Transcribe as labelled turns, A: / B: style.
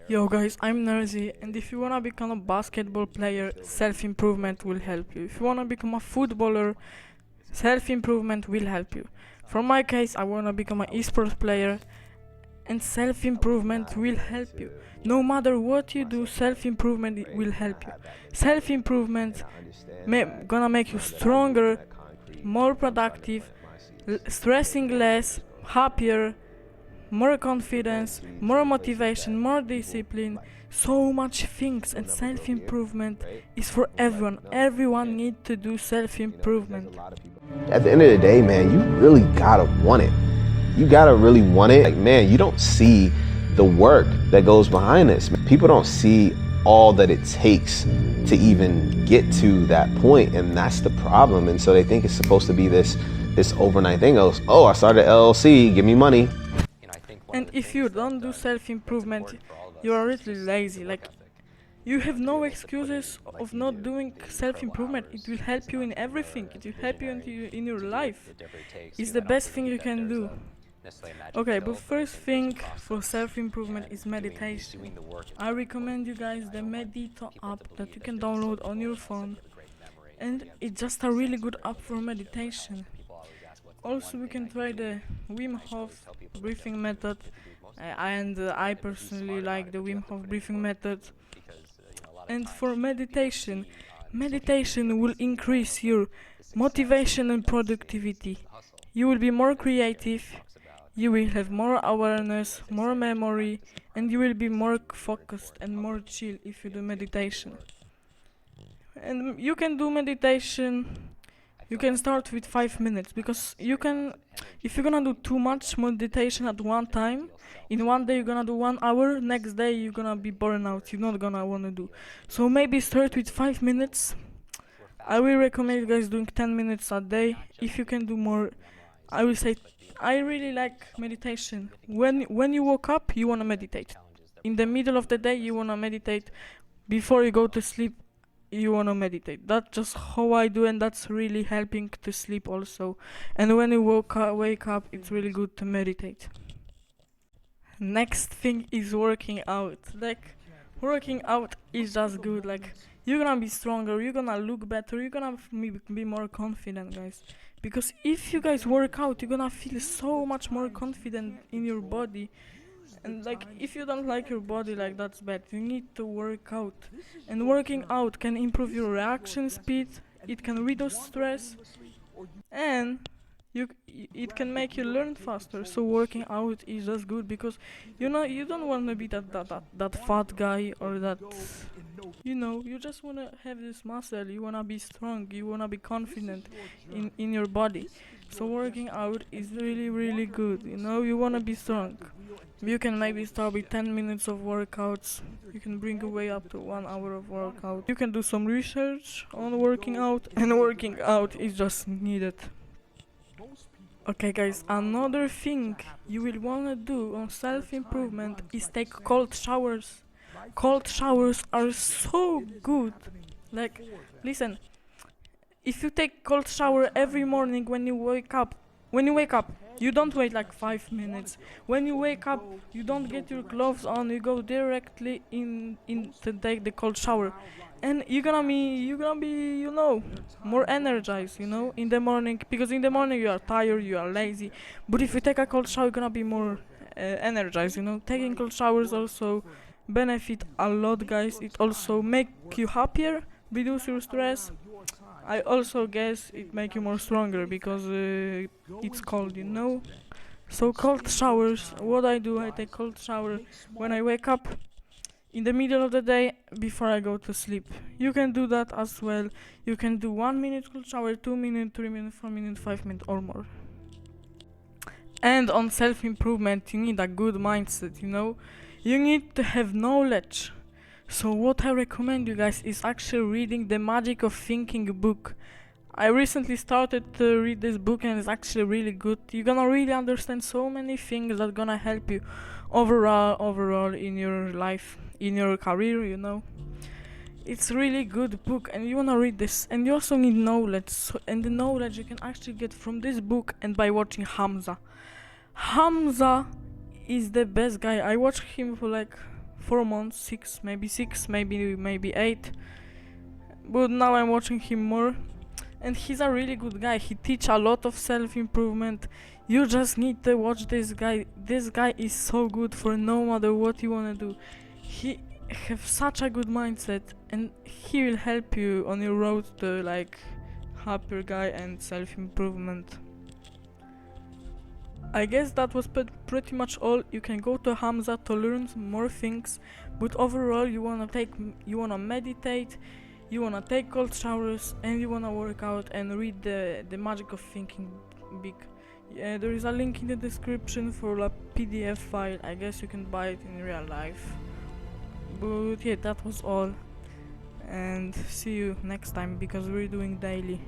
A: Yo guys, I'm Nerzy, and if you wanna become a basketball player, self-improvement will help you. If you wanna become a footballer, self-improvement will help you. For my case, I wanna become an esport player, and self-improvement will help you. No matter what you do, self-improvement will help you. Self-improvement gonna make you stronger, more productive, stressing less, happier, more confidence, more motivation, more discipline, so much things. And self-improvement is for everyone. Everyone needs to do self-improvement.
B: At the end of the day, man, you really gotta want it. You gotta really want it. Like, man, you don't see the work that goes behind this. People don't see all that it takes to even get to that point, and that's the problem. And so they think it's supposed to be this overnight thing. Oh, I started an LLC, give me money.
A: And if you don't do self-improvement, you are really lazy. Like, you have no excuses of not doing self-improvement. It will help you in everything. It will help you in your life. It's the best thing you can do. Okay, but first thing for self-improvement is meditation. I recommend you guys the Medito app that you can download on your phone, and it's just a really good app for meditation. Also, we can try the Wim Hof breathing method, and I personally like the Wim Hof breathing method. And for meditation, meditation will increase your motivation and productivity. You will be more creative, you will have more awareness, more memory, and you will be more focused and more chill if you do meditation. And you can do meditation, you can start with 5 minutes, because you can, if you're gonna do too much meditation at one time, in one day you're gonna do 1 hour, next day you're gonna be burned out, you're not gonna wanna do. So maybe start with 5 minutes. I will recommend you guys doing 10 minutes a day. If you can do more, I will say I really like meditation. When you woke up, you wanna meditate. In the middle of the day, you wanna meditate. Before you go to sleep, you wanna meditate. That's just how I do, and that's really helping to sleep also. And when you wake up, it's really good to meditate. Next thing is working out. Like, working out is just good. Like, you're gonna be stronger, you're gonna look better, you're gonna be more confident, guys. Because if you guys work out, you're gonna feel so much more confident in your body. And like, if you don't like your body, like, that's bad. You need to work out. And working out can improve your reaction speed, it can reduce stress, and it can make you learn faster. So working out is just good, because you don't want to be that fat guy, or that, you just want to have this muscle, you want to be strong, you want to be confident in your body. So working out is really really good. You want to be strong. You can maybe start with 10 minutes of workouts. You can bring away up to 1 hour of workout. You can do some research on working out, and working out is just needed. Okay guys, another thing you will wanna do on self-improvement is take cold showers. Cold showers are so good. Like, listen, if you take cold shower every morning when you wake up, you don't wait like 5 minutes. When you wake up, you don't get your clothes on, you go directly in to take the cold shower. And you're gonna be more energized, in the morning, because in the morning you are tired, you are lazy. But if you take a cold shower, you're gonna be more energized. Taking cold showers also benefit a lot, guys. It also make you happier, reduce your stress. I also guess it make you more stronger, because it's cold. So cold showers, what I do, I take cold shower when I wake up, in the middle of the day, before I go to sleep. You can do that as well. You can do 1 minute cold shower, 2 minutes, 3 minutes, 4 minutes, 5 minutes, or more. And on self-improvement, you need a good mindset. You need to have knowledge. So what I recommend you guys is actually reading the Magic of Thinking book. I recently started to read this book, and it's actually really good. You're gonna really understand so many things that gonna help you overall in your life, in your career. It's really good book, and you wanna read this. And you also need knowledge, and the knowledge you can actually get from this book and by watching Hamza. Hamza is the best guy. I watched him for like 4 months, maybe 8. But now I'm watching him more, and he's a really good guy. He teach a lot of self-improvement. You just need to watch this guy. This guy is so good for no matter what you wanna do. He have such a good mindset, and he will help you on your road to like happier guy and self-improvement. I guess that was pretty much all. You can go to Hamza to learn more things, but overall you wanna meditate, you wanna take cold showers, and you wanna work out and read the magic of thinking big. Yeah, there is a link in the description for a PDF file. I guess you can buy it in real life. But yeah, that was all, and see you next time because we're doing daily.